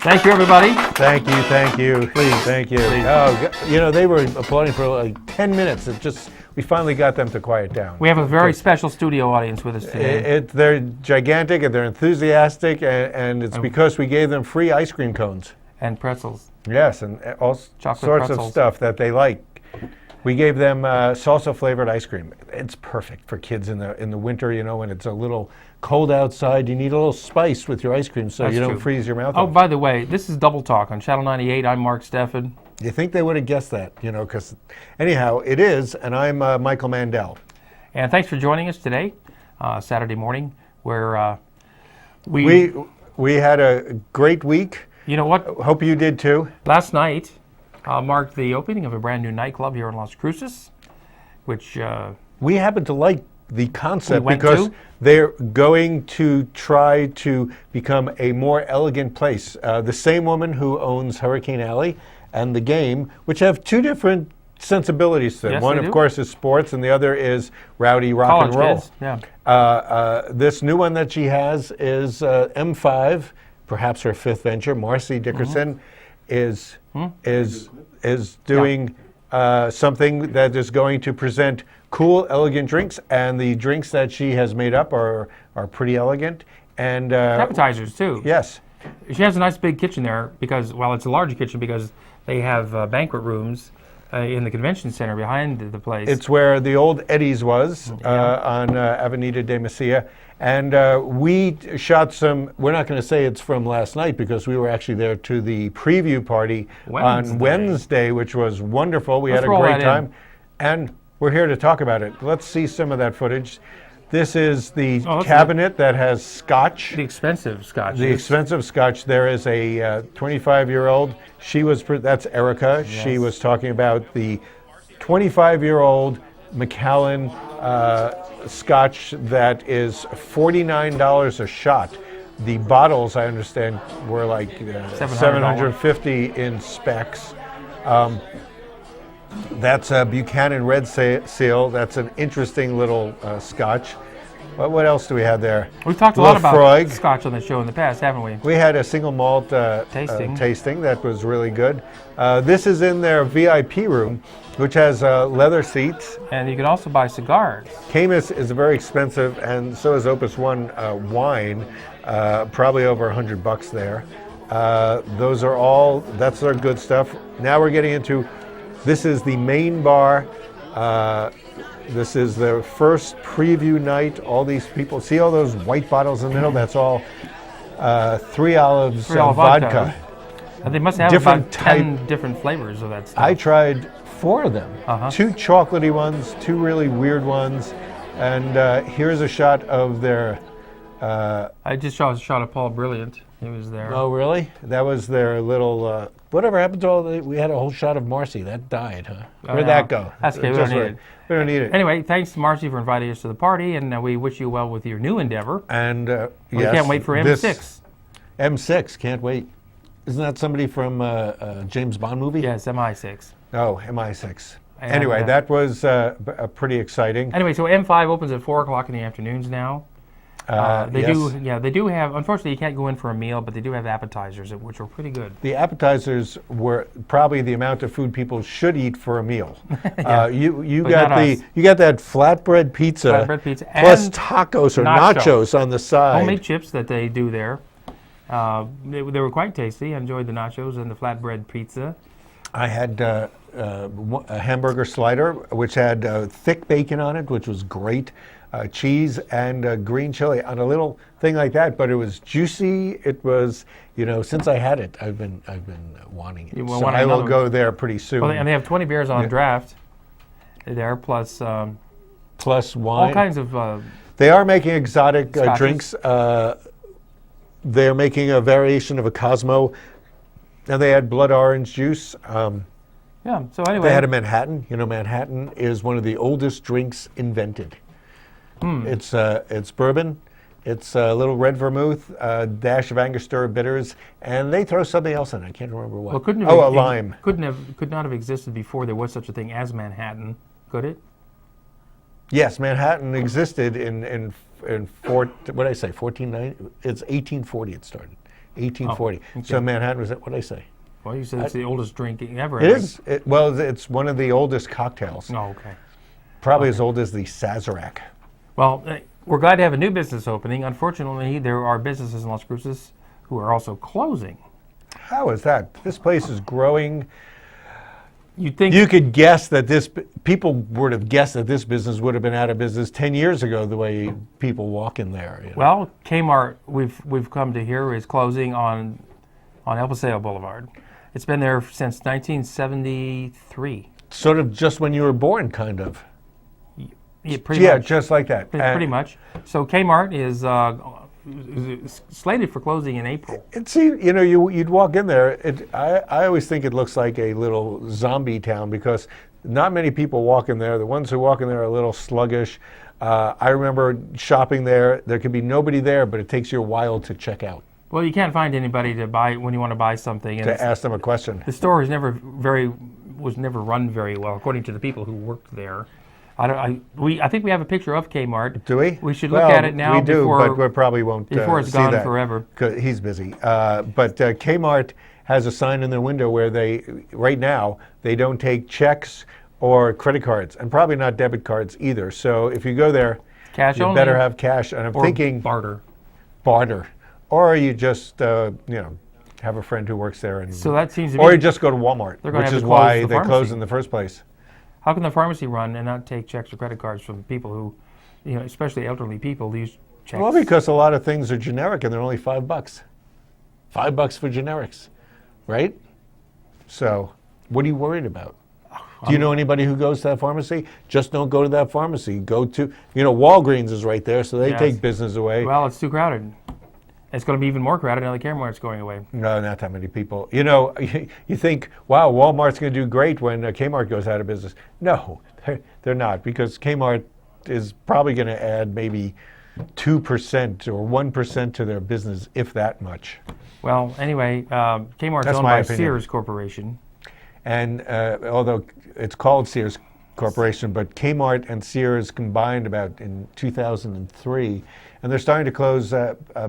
Thank you, everybody. Thank you. Please. Thank you. Please. Oh, they were applauding for like 10 minutes. We finally got them to quiet down. We have a very special studio audience with us today. They're gigantic and they're enthusiastic, and it's because we gave them free ice cream cones. And pretzels. Yes, and all Chocolate sorts pretzels. of stuff that they like. We gave them salsa flavored ice cream. It's perfect for kids in the winter, when it's a little cold outside. You need a little spice with your ice cream so That's you don't true. freeze your mouth Oh, off. by the way, this is Double Talk on Channel 98. I'm Mark Steffen. You think they would have guessed that, because anyhow, it is, and I'm Michael Mandel. And thanks for joining us today, Saturday morning, where We had a great week. You know what? Hope you did too. Last night marked the opening of a brand new nightclub here in Las Cruces, which We happen to like the concept went because to? they're going to try to become a more elegant place. The same woman who owns Hurricane Alley and The Game, which have two different sensibilities to them. Yes, One, they of do. course, is sports, and the other is rowdy rock college and roll. kids. Yeah. This new one that she has is M5, perhaps her fifth venture. Marcy Dickerson is doing something that is going to present cool, elegant drinks, and the drinks that she has made up are pretty elegant. And Appetizers, too. yes, She has a nice big kitchen there because, it's a larger kitchen because they have banquet rooms in the convention center behind the place. it's where the old Eddie's was on Avenida de Mesilla. And we shot some, we're not going to say it's from last night because we were actually there to the preview party on Wednesday, which was wonderful. We had a great time. And we're here to talk about it. Let's see some of that footage. This is the cabinet that has scotch. the expensive scotch. The expensive scotch. There is a 25-year-old. That's Erica. Yes. She was talking about the 25-year-old Macallan scotch that is $49 a shot. The bottles, I understand, were like $750 in specs. That's a Buchanan Red Seal. That's an interesting little scotch. But what else do we have there? We've talked a lot about Lafroig. scotch on the show in the past, haven't we? We had a single malt tasting that was really good. This is in their VIP room, which has leather seats. And you can also buy cigars. Camus is very expensive, and so is Opus One wine, probably over $100 there. That's their good stuff. Now we're getting into, this is the main bar. This is the first preview night. All these people, see all those white bottles in the middle? That's all 3 Olives vodka. They must have Different about 10 different flavors of that stuff. I tried 4 of them. Two chocolatey ones, 2 really weird ones, and here's a shot of their... I just saw a shot of Paul Brilliant. He was there. Oh, really? That was their little... whatever happened to we had a whole shot of Marcy. That died, huh? Where'd that go? That's okay. We don't need it. We don't need it. Anyway, thanks to Marcy for inviting us to the party, and we wish you well with your new endeavor. And We can't wait for M6. M6, can't wait. Isn't that somebody from James Bond movie? Yes, MI6. Oh, MI6. And, Anyway, that was pretty exciting. Anyway, so M5 opens at 4 o'clock in the afternoons now. They do have, unfortunately you can't go in for a meal, but they do have appetizers, which are pretty good. The appetizers were probably the amount of food people should eat for a meal. You got that flatbread pizza, plus and tacos or nachos on the side. Homemade chips that they do there. They were quite tasty. I enjoyed the nachos and the flatbread pizza. I had a hamburger slider, which had thick bacon on it, which was great. Cheese and green chili on a little thing like that, but it was juicy. It was, since I had it, I've been wanting it. So I will go there pretty soon. Well, and they have 20 beers on draft there, plus wine. all kinds of. They are making exotic drinks. scotches. They're making a variation of a Cosmo, and they had blood orange juice. So anyway, They had a Manhattan. Manhattan is one of the oldest drinks invented. It's bourbon, it's a little red vermouth, a dash of Angostura bitters, and they throw something else in. I can't remember what. Well, a lime. Could not have existed before there was such a thing as Manhattan, could it? Yes, Manhattan existed in what did I say, 1490? It's 1840 it started. 1840. Oh, okay. So Manhattan was, what did I say? Well, you said it's the oldest drink ever. It is. Well, it's one of the oldest cocktails. Oh, okay. Probably as old as the Sazerac. Well, we're glad to have a new business opening. Unfortunately, there are businesses in Las Cruces who are also closing. How is that? This place is growing. You'd think You could guess that people would have guessed that this business would have been out of business 10 years ago, the way people walk in there. You know? Well, Kmart, we've come to hear, is closing on El Paseo Boulevard. It's been there since 1973. Sort of just when you were born, kind of. Yeah, pretty much. Just like that. Pretty much. So Kmart is slated for closing in April. It seemed, you'd walk in there. I always think it looks like a little zombie town because not many people walk in there. The ones who walk in there are a little sluggish. I remember shopping there. There could be nobody there, but it takes you a while to check out. Well, you can't find anybody to buy when you want to buy something. And to ask them a question. The store was never run very well, according to the people who worked there. I think we have a picture of Kmart. Do we? We should look at it now. We do, but we probably won't before it's see gone that forever. 'Cause he's busy. But Kmart has a sign in their window where right now, they don't take checks or credit cards, and probably not debit cards either. So if you go there, cash you only, better have cash. And I'm thinking barter. Or you just have a friend who works there, and so that seems to or be, you just go to Walmart, which is close why the they pharmacy. closed in the first place. How can the pharmacy run and not take checks or credit cards from people who, especially elderly people, use checks? Well, because a lot of things are generic and they're only $5. $5 for generics, right? So, what are you worried about? Do you know anybody who goes to that pharmacy? Just don't go to that pharmacy. Go to, Walgreens is right there, so they take business away. Well, it's too crowded. It's going to be even more crowded now that Kmart's going away. No, not that many people. You think, wow, Walmart's going to do great when Kmart goes out of business. No, they're not, because Kmart is probably going to add maybe 2% or 1% to their business, if that much. Well, anyway, Kmart's That's owned my by opinion. Sears Corporation. And although it's called Sears Corporation, but Kmart and Sears combined about in 2003, and they're starting to close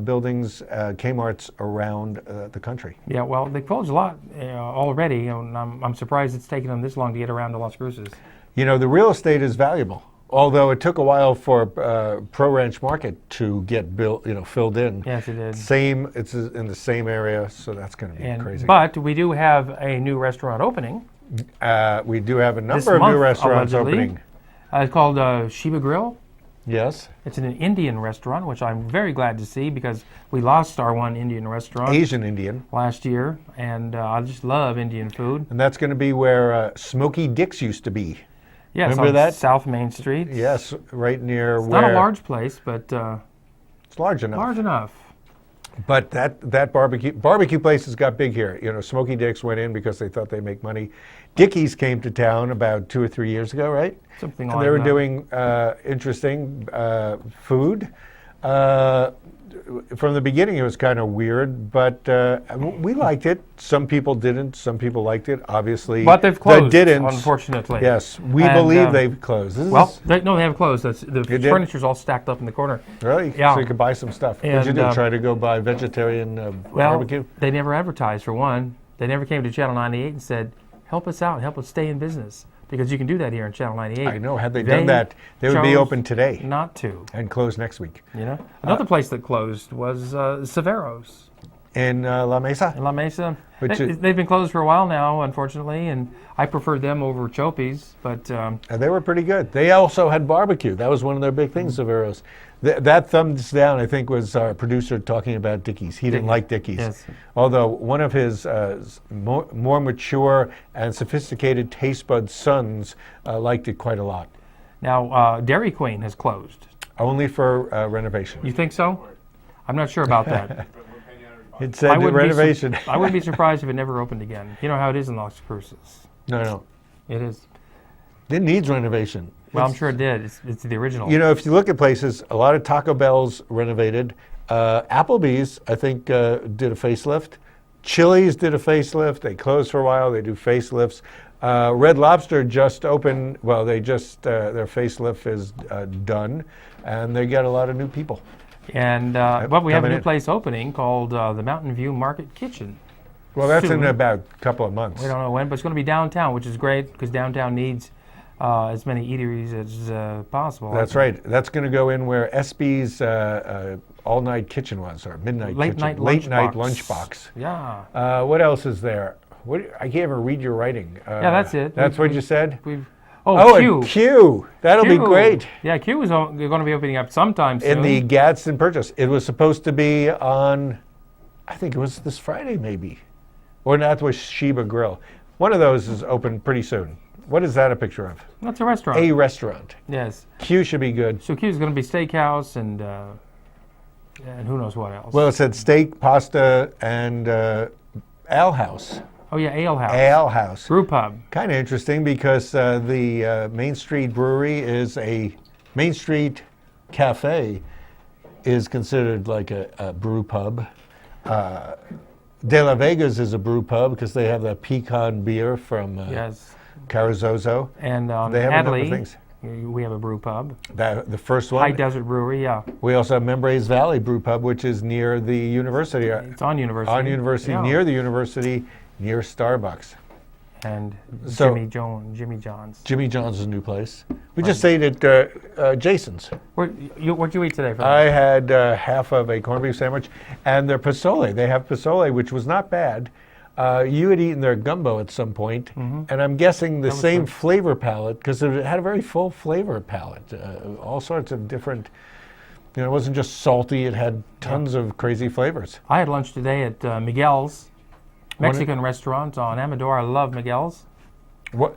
buildings, Kmart's around the country. Yeah, well, they closed a lot already, and I'm surprised it's taken them this long to get around to Las Cruces. The real estate is valuable, although it took a while for Pro Ranch Market to get built, filled in. Yes, it did. It's in the same area, so that's going to be crazy. But we do have a new restaurant opening. We do have a This number of new month, restaurants allegedly. opening. It's called Shiba Grill. Yes. It's an Indian restaurant, which I'm very glad to see because we lost our one Indian restaurant. Asian Indian. Last year, and I just love Indian food. And that's going to be where Smoky Dick's used to be. Yes, Remember on that? South Main Street. Yes, right near It's where... not a large place, but it's large enough. large enough. But that barbecue places got big here. Smoky Dick's went in because they thought they'd make money. Dickies came to town about 2 or 3 years ago, right? Something and like they were that. doing interesting food. From the beginning, it was kind of weird, but we liked it. Some people didn't. Some people liked it. Obviously, But they've closed, that didn't. unfortunately. Yes, we And, believe they've closed. They haven't closed. The did? furniture's all stacked up in the corner. Really? Yeah. So you could buy some stuff. What'd you And, do? Try to go buy vegetarian barbecue? They never advertised, for one. They never came to Channel 98 and said, help us out, help us stay in business. Because you can do that here in Channel 98. I know. Had they done that, they would be chose open today Not to. and close next week. Another place that closed was Severo's In La Mesa? in La Mesa. Which They've been closed for a while now, unfortunately, and I preferred them over Choppi's. But They were pretty good. They also had barbecue. That was one of their big things, Severo's. That thumbs down, I think, was our producer talking about Dickies. He didn't like Dickies. Yes. Although one of his more mature and sophisticated taste bud sons liked it quite a lot. now Dairy Queen has closed. Only for renovation. You think so? I'm not sure about that. It said renovation. I wouldn't be surprised if it never opened again. You know how it is in Las Cruces. No. It is. It needs renovation. Well, I'm sure it did. It's the original. If you look at places, a lot of Taco Bell's renovated. Applebee's, I think, did a facelift. Chili's did a facelift. They closed for a while. They do facelifts. Red Lobster just opened. Well, their facelift is done, and they got a lot of new people. And but we have a coming new in. place opening called the Mountain View Market Kitchen. Well, that's soon. in about a couple of months. We don't know when, but it's going to be downtown, which is great because downtown needs as many eateries as possible. That's right. That's going to go in where SB's all-night kitchen was, or midnight Late kitchen. night Late night lunchbox. lunchbox. Yeah. What else is there? I can't even read your writing. Yeah, that's it. That's what you said? Oh, Q. and Q. That'll be great. Yeah, Q is going to be opening up sometime soon. In the Gadsden Purchase. It was supposed to be on, I think it was this Friday maybe. Or that was Sheba Grill. One of those is open pretty soon. What is that a picture of? That's a restaurant. A restaurant. Yes. Q should be good. So Q is going to be steakhouse and who knows what else. Well, it said steak, pasta, and ale house. Oh yeah, ale house. Ale house. Brew pub. Kind of interesting because the Main Street Brewery is a Main Street Cafe is considered like a brew pub. De La Vega's is a brew pub because they have that pecan beer from Yes. Carazozo. And They have a number of Hadley, things. we have a brew pub. The first High one. Desert Brewery, yeah. We also have Membrace Valley Brew Pub, which is near the university. It's on University. On University, yeah. near the university, near Starbucks. And So- Jimmy John's. Jimmy John's new place. We just ate at Jason's. What'd you eat today? I had half of a corned beef sandwich and their pozole. They have pozole, which was not bad. You had eaten their gumbo at some point, and I'm guessing the same good. flavor palette because it had a very full flavor palette. All sorts of different, it wasn't just salty, it had tons of crazy flavors. I had lunch today at Miguel's Mexican restaurant on Amador. I love Miguel's.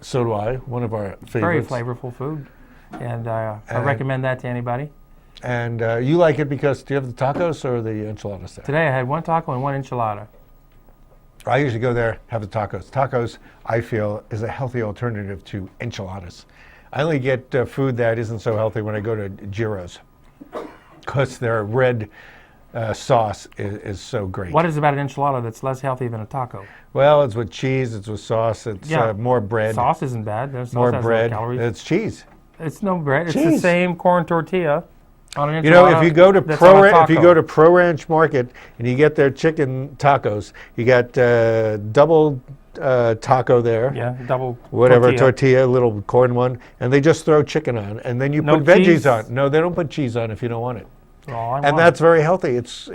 So do I, one of our Very favorites. flavorful food. And I recommend that to anybody. And you like it because, do you have the tacos or the enchiladas there? Today I had one taco and one enchilada. I usually go there, have the tacos. Tacos, I feel, is a healthy alternative to enchiladas. I only get food that isn't so healthy when I go to Giro's because their red sauce is so great. What is it about an enchilada that's less healthy than a taco? Well, it's with cheese, it's with sauce, it's more bread. Sauce isn't bad. Sauce more has bread. No calories. It's cheese. It's no bread. It's the Cheese. same corn tortilla on an enchilada. If you go to that's on a taco. Pro Ranch Market and you get their chicken tacos, you got double taco there. Yeah, double Whatever tortilla, little corn one, and they just throw chicken on, and then you No put veggies cheese? on. No, they don't put cheese on if you don't want it. Oh, I And want that's very healthy. It's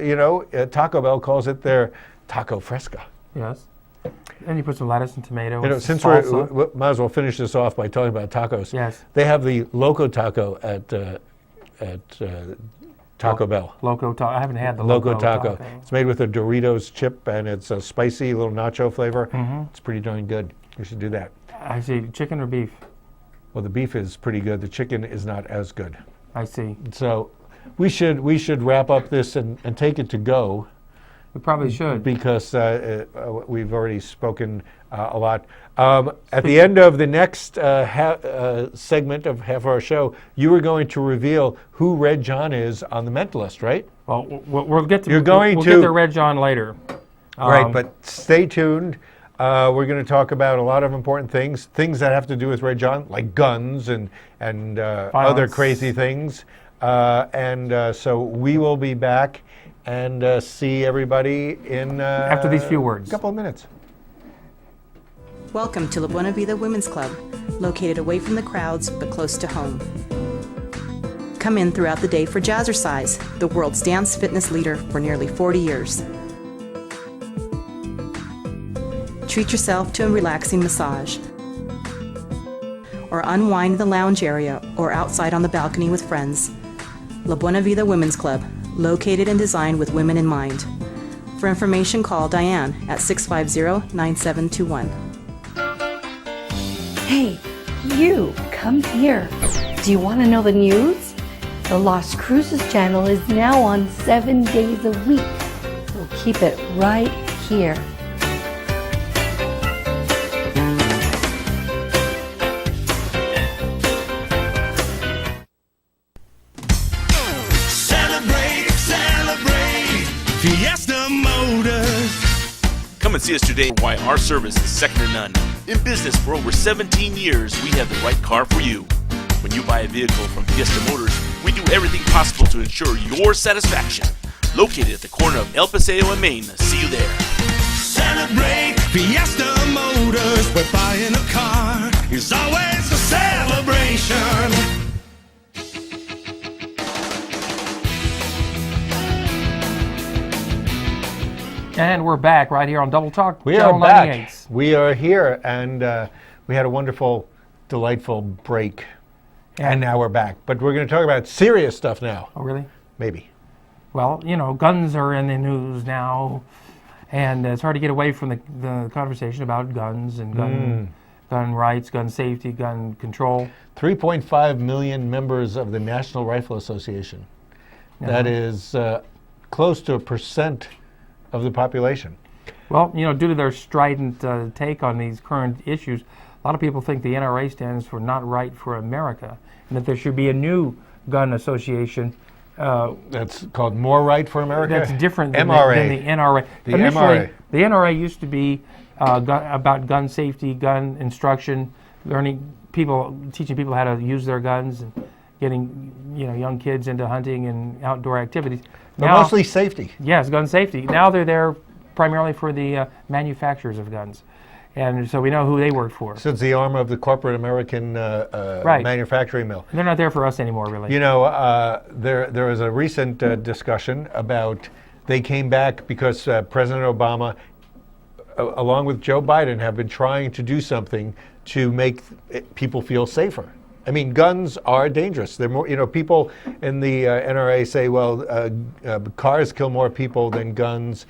Taco Bell calls it their taco fresca. it. Yes. And you put some lettuce and tomato. and Since salsa. we might as well finish this off by talking about tacos. Yes. They have the Loco Taco at Taco Bell. Loco taco. I haven't had the Loco Taco. It's made with a Doritos chip, and it's a spicy little nacho flavor. It's pretty darn good. You should do that. I see. Chicken or beef? Well, the beef is pretty good. The chicken is not as good. I see. So we should wrap up this and take it to go We probably should. because we've already spoken a lot. At the end of the next segment of half our show, you were going to reveal who Red John is on The Mentalist, right? Well, we'll get to. You're going we'll to- get to Red John later. Right, but stay tuned. We're going to talk about a lot of important things that have to do with Red John, like guns and other crazy things. So we will be back and see everybody in After these few words. A couple of minutes. Welcome to La Buena Vida Women's Club, located away from the crowds but close to home. Come in throughout the day for Jazzercise, the world's dance fitness leader for nearly 40 years. Treat yourself to a relaxing massage, or unwind in the lounge area or outside on the balcony with friends. La Buena Vida Women's Club, located and designed with women in mind. For information, call Diane at 650-9721. Hey, you, come here. Do you want to know the news? The Las Cruces channel is now on 7 days a week, so keep it right here. Celebrate, celebrate, Fiesta Motors. Come and see us today why our service is second to none. In business for over 17 years, we have the right car for you. When you buy a vehicle from Fiesta Motors, We do everything possible to ensure your satisfaction. Located at the corner of El Paseo and Main. See you there. Celebrate Fiesta Motors. We're buying a car. It's always a celebration. And we're back right here on Double Talk. We Channel are back. 98. We are here, and we had a wonderful, delightful break. And now we're back. But we're going to talk about serious stuff now. Oh, really? Maybe. Well, you know, guns are in the news now, and it's hard to get away from the conversation about guns and gun rights, gun safety, gun control. 3.5 million members of the National Rifle Association. That is close to 1% of the population. Well, you know, due to their strident take on these current issues, a lot of people think the NRA stands for Not Right for America, and that there should be a new gun assation. That's called More Right for America? That's different than MRA. than the NRA. The Initially, MRA. the NRA used to be about gun safety, gun instruction, teaching people how to use their guns, and getting young kids into hunting and outdoor activities. But Now, mostly safety. yes, gun safety. Now they're there primarily for the manufacturers of guns, and so we know who they work for. So it's the arm of the corporate American manufacturing mill. They're not there for us anymore, really. You know, there was a recent discussion about they came back because President Obama, along with Joe Biden, have been trying to do something to make people feel safer. I mean, guns are dangerous. They're more, people in the NRA say, well, cars kill more people than guns.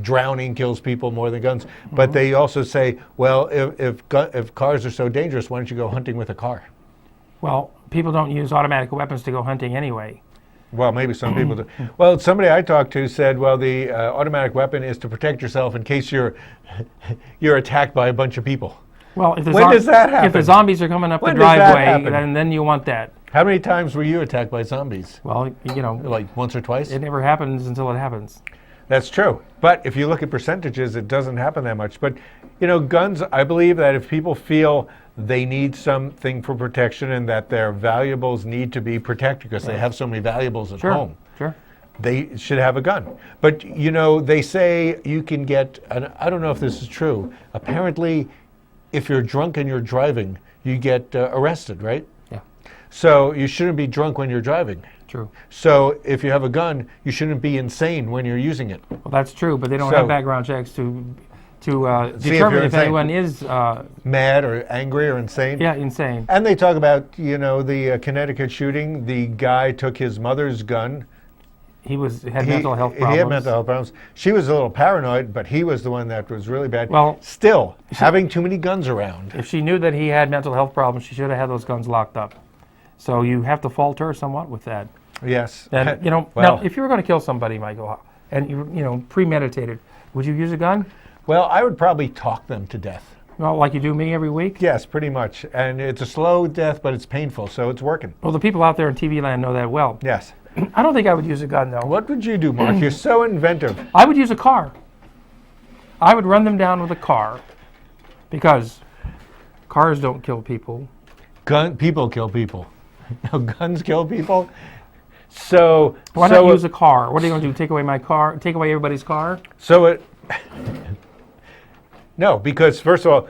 Drowning kills people more than guns. But they also say, well, if cars are so dangerous, why don't you go hunting with a car? Well, people don't use automatic weapons to go hunting anyway. Well, maybe some people do. Well, somebody I talked to said, well, the automatic weapon is to protect yourself in case you're attacked by a bunch of people. Well, if the When does that happen? If the zombies are coming up When the does that driveway, happen? then you want that. How many times were you attacked by zombies? Well, Like once or twice? it never happens until it happens. That's true. But if you look at percentages, it doesn't happen that much. But, guns, I believe that if people feel they need something for protection and that their valuables need to be protected because they have so many valuables at home, Sure. they should have a gun. But, they say you can get, and I don't know if this is true, apparently if you're drunk and you're driving, you get arrested, right? Yeah. So you shouldn't be drunk when you're driving. True. So if you have a gun, you shouldn't be insane when you're using it. Well, that's true, but they don't So- have background checks to determine you're if insane. anyone is Mad or angry or insane. insane. And they talk about, the Connecticut shooting. The guy took his mother's gun. He had mental health problems. He had mental health problems. She was a little paranoid, but he was the one that was really bad. Well, still, having too many guns around. If she knew that he had mental health problems, she should have had those guns locked up. So you have to fault her somewhat with that. Yes. And well, now if you were going to kill somebody, Michael, and you premeditated, would you use a gun? well, I would probably talk them to death. Well, like you do me every week? Yes, pretty much. And it's a slow death, but it's painful, so it's working. Well, the people out there in TV land know that well. Yes. I don't think I would use a gun, though. What would you do, Mark? You're so inventive. I would use a car. I would run them down with a car because cars don't kill people. People kill people. No, guns kill people. So Why not use a car? What are you going to do? Take away my car? Take away everybody's car? No, because first of all,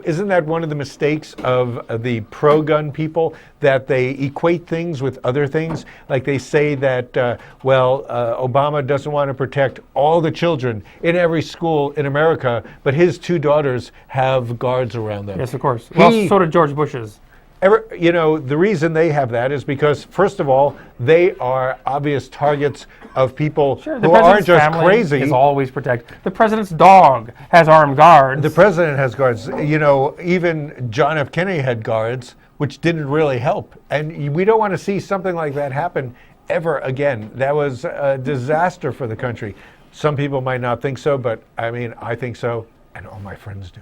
isn't that one of the mistakes of the pro-gun people, that they equate things with other things? Like they say that, Obama doesn't want to protect all the children in every school in America, but his two daughters have guards around them. Yes, of course. Well, so did George Bush's. The reason they have that is because, first of all, they are obvious targets of people who aren't just crazy. Is always protected. The president's dog has armed guards. The president has guards. Even John F. Kennedy had guards, which didn't really help. And we don't want to see something like that happen ever again. That was a disaster for the country. Some people might not think so, but I think so, and all my friends do.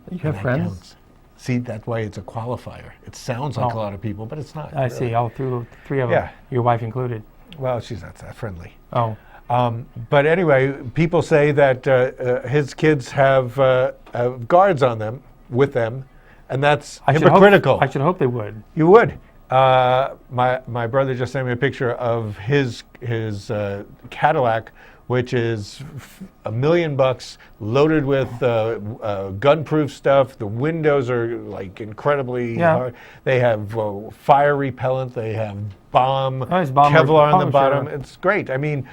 You have friends? Counts. See, that's why it's a qualifier. It sounds like a lot of people, but it's not. I really. see. All three of them. Your wife included. Well, she's not that friendly. Oh. But anyway, people say that his kids have guards on them, with them, and that's hypocritical. I should hope they would. You would. My brother just sent me a picture of his Cadillac, which is $1 million, loaded with gun-proof stuff. The windows are like incredibly hard. They have fire repellent. They have Kevlar on the bottom. Sure. It's great. I mean,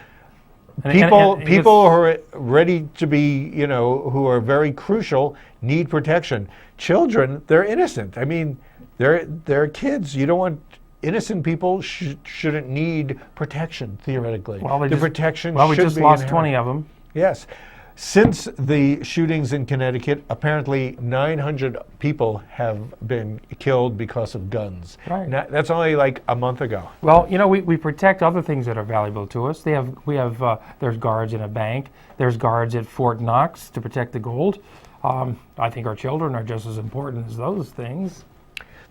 And people it's- who are ready to be, who are very crucial, need protection. Children, they're innocent. I mean, they're kids. You don't want innocent people shouldn't need protection, theoretically. we should just be lost inherent. 20 of them. Yes. Since the shootings in Connecticut, apparently 900 people have been killed because of guns. Right. Now, that's only like a month ago. Well, we protect other things that are valuable to us. There's guards in a bank. There's guards at Fort Knox to protect the gold. I think our children are just as important as those things.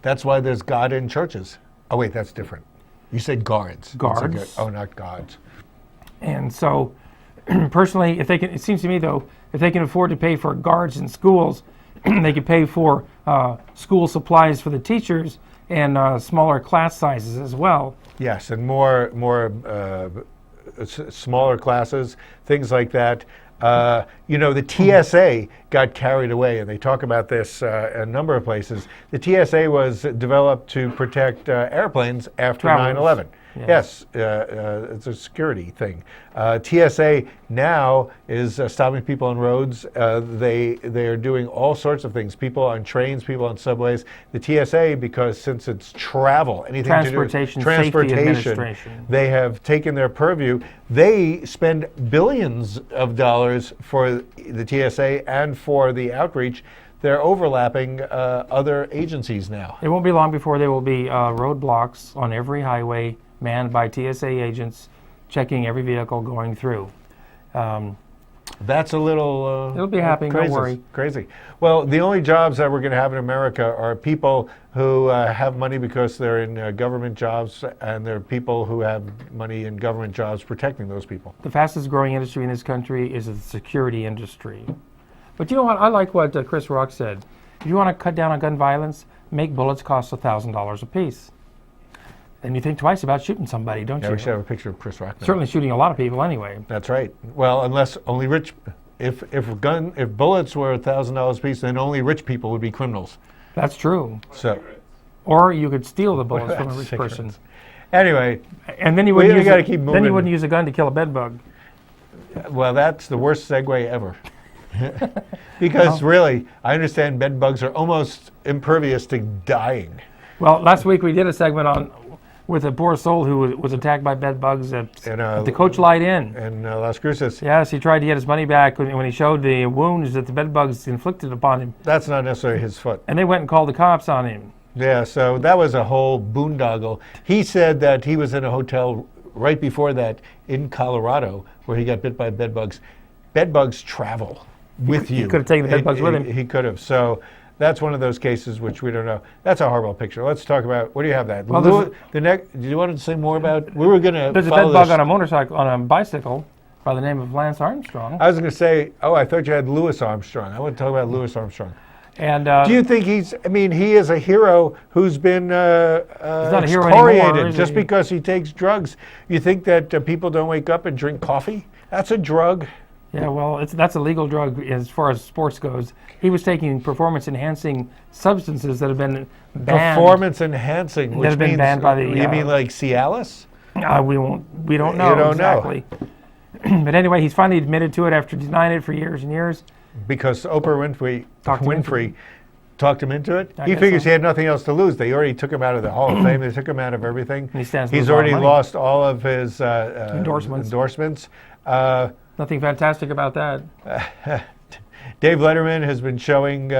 That's why there's God in churches. Oh, wait, that's different. You said guards. Guards. Oh, not gods. And so, personally, it seems to me though, if they can afford to pay for guards in schools, they could pay for school supplies for the teachers and smaller class sizes as well. Yes, and more smaller classes, things like that. The TSA got carried away, and they talk about this a number of places. The TSA was developed to protect airplanes after Travelers. 9/11. Yes, it's a security thing. TSA now is stopping people on roads. They are doing all sorts of things. People on trains, people on subways. The TSA, because since it's travel, anything Transportation to do with Safety transportation, Administration. they have taken their purview. They spend billions of dollars for the TSA and for the outreach. They're overlapping other agencies now. It won't be long before there will be roadblocks on every highway manned by TSA agents checking every vehicle going through. That's a little It'll be happening, don't worry. Crazy. Well, the only jobs that we're going to have in America are people who have money because they're in government jobs, and there are people who have money in government jobs protecting those people. The fastest growing industry in this country is the security industry. But you know what? I like what Chris Rock said. If you want to cut down on gun violence, make bullets cost $1,000 a piece. Then you think twice about shooting somebody, don't Yeah, you? we should have a picture of Chris Rock now. Certainly shooting a lot of people anyway. That's right. Well, unless only rich. If bullets were $1,000 a piece, then only rich people would be criminals. That's true. So, Or you could steal the bullets from a That's rich cigarettes. person. Anyway, And then you We wouldn't use gotta keep then moving. you wouldn't use a gun to kill a bed bug. well, that's the worst segue ever. Because really, I understand bed bugs are almost impervious to dying. Well, last week we did a segment with a poor soul who was attacked by bed bugs at the Coach Light Inn. And Las Cruces. Yes, he tried to get his money back when he showed the wounds that the bed bugs inflicted upon him. That's not necessarily his foot. And they went and called the cops on him. Yeah, so that was a whole boondoggle. He said that he was in a hotel right before that in Colorado where he got bit by bed bugs. Bed bugs travel with you. He could have taken the bed bugs with him. He could have. So that's one of those cases which we don't know. That's a horrible picture. Let's talk about, what do you have that? Well, Do you want to say more about, we were going to There's a bed bug on a motorcycle, on a bicycle, by the name of Lance Armstrong. I was going to say, I thought you had Louis Armstrong. I want to talk about Louis Armstrong. And Do you think he is a hero who's been not a hero excoriated anymore, is just he? because he takes drugs? You think that people don't wake up and drink coffee? That's a drug. yeah, well, that's a legal drug as far as sports goes. He was taking performance-enhancing substances that have been banned. Performance enhancing, which have been means, banned by the, you mean like Cialis? We don't know You don't know. exactly. But anyway, he's finally admitted to it after denying it for years and years. Because Oprah Winfrey talked him into it. I He guess figures so. he had nothing else to lose. They already took him out of the Hall of Fame. They took him out of everything. And he stands to He's lose a lot of already money. lost all of his Endorsements. endorsements. Nothing fantastic about that. Dave Letterman has been showing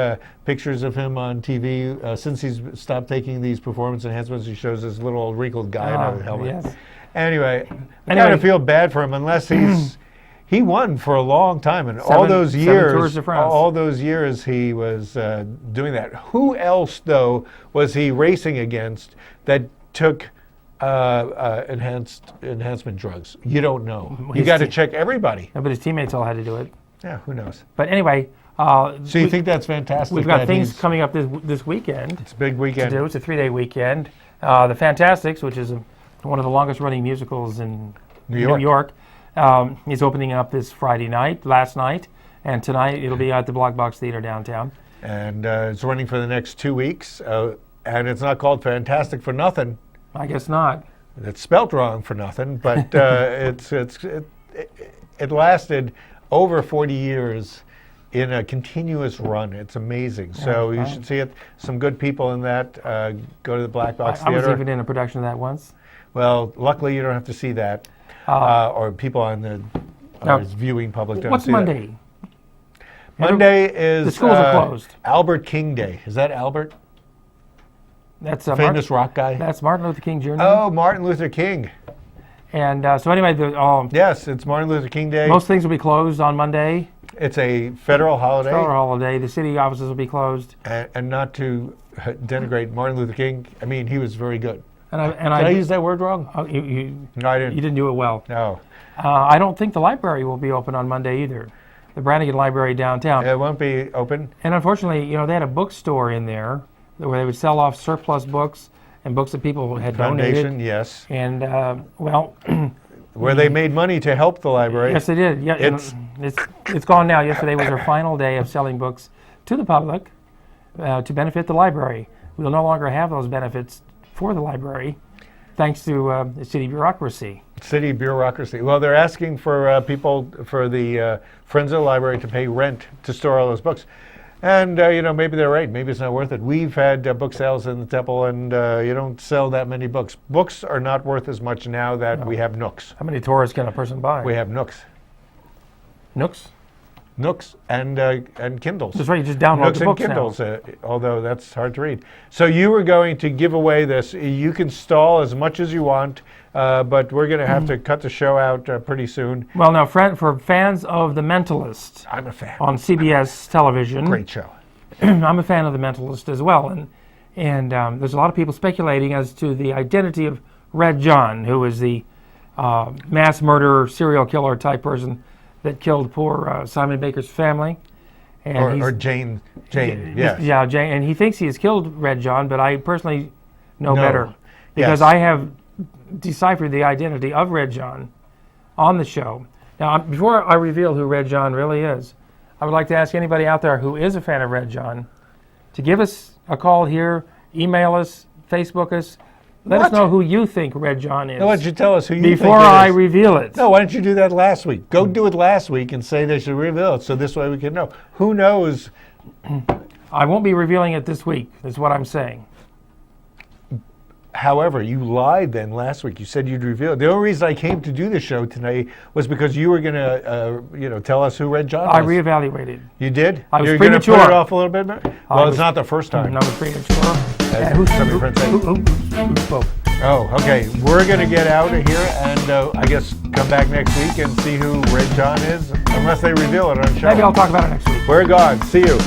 pictures of him on TV since he's stopped taking these performance enhancements. He shows this little old wrinkled guy in a helmet. Yes. Anyway, I kind of feel bad for him unless he won for a long time, and all those seven years, Tours de France. he was doing that. Who else though was he racing against that took enhancement drugs? You don't know. You got to check everybody. No, but his teammates all had to do it. Yeah, who knows? But anyway, So you think that's fantastic? we've got that things he's- coming up this weekend It's a big to weekend. do. It's a 3-day weekend. The Fantastics, which is one of the longest-running musicals in New York, is opening up this Friday night, last night, and tonight it'll be at the Black Box Theater downtown. And it's running for the next 2 weeks. And it's not called Fantastic for nothing. I guess not. It's spelt wrong for nothing, but it lasted over 40 years in a continuous run. It's amazing. So you should see it. Some good people in that. Go to the Black Box I Theater. was even in a production of that once. Well, luckily you don't have to see that, or people on the viewing public don't What's see Monday? that. Monday is The schools are closed. Albert King Day. Is that Albert? That's Famous rock guy? That's Martin Luther King Jr. Oh, Martin Luther King. And so anyway, Yes, it's Martin Luther King Day. most things will be closed on Monday. It's a federal holiday. Federal holiday. The city offices will be closed. And not to denigrate Martin Luther King, I mean, he was very good. And Did I use that word wrong? No, I you didn't. didn't do it well. No. I don't think the library will be open on Monday either. The Brannigan Library downtown. It won't be open. And unfortunately, they had a bookstore in there where they would sell off surplus books and books that people had Foundation, donated. yes. And Where they made money to help the library. yes, they did. Yeah, it's gone now. Yesterday was their final day of selling books to the public to benefit the library. We will no longer have those benefits for the library, thanks to the city bureaucracy. City bureaucracy. Well, they're asking for people, for the Friends of the Library to pay rent to store all those books. And, maybe they're right. Maybe it's not worth it. We've had book sales in the Temple, and you don't sell that many books. Books are not worth as much now that we have Nooks. How many tours can a person buy? We have Nooks. Nooks? Nooks and Kindles. That's right, you just download Nooks the and books Kindles, although that's hard to read. So you were going to give away this. You can stall as much as you want, but we're going to have to cut the show out pretty soon. Well, now, for fans of The Mentalist I'm a fan. on CBS television, Great show. I'm a fan of The Mentalist as well, and there's a lot of people speculating as to the identity of Red John, who is the mass murderer, serial killer type person that killed poor Simon Baker's family. And Or Jane, yes. Yeah, Jane, and he thinks he has killed Red John, but I personally know No. better because Yes. I have deciphered the identity of Red John on the show. Now, before I reveal who Red John really is, I would like to ask anybody out there who is a fan of Red John to give us a call here, email us, Facebook us. Let us What? know who you think Red John is Now, why don't you tell us who you before think it I is? reveal it. No, why don't you do that last week? Go do it last week and say they should reveal it, so this way we can know. Who knows? I won't be revealing it this week, is what I'm saying. However, you lied then last week. You said you'd reveal it. The only reason I came to do the show tonight was because you were going to, tell us who Red John was. I reevaluated. You did? I was You're going to premature. put it off a little bit? Well, it's not the first time. No, it's premature. As somebody friend said. Who spoke? Oh, okay. We're going to get out of here and I guess come back next week and see who Red John is, unless they reveal it on the show. Maybe I'll talk about it next week. We're gone. See you.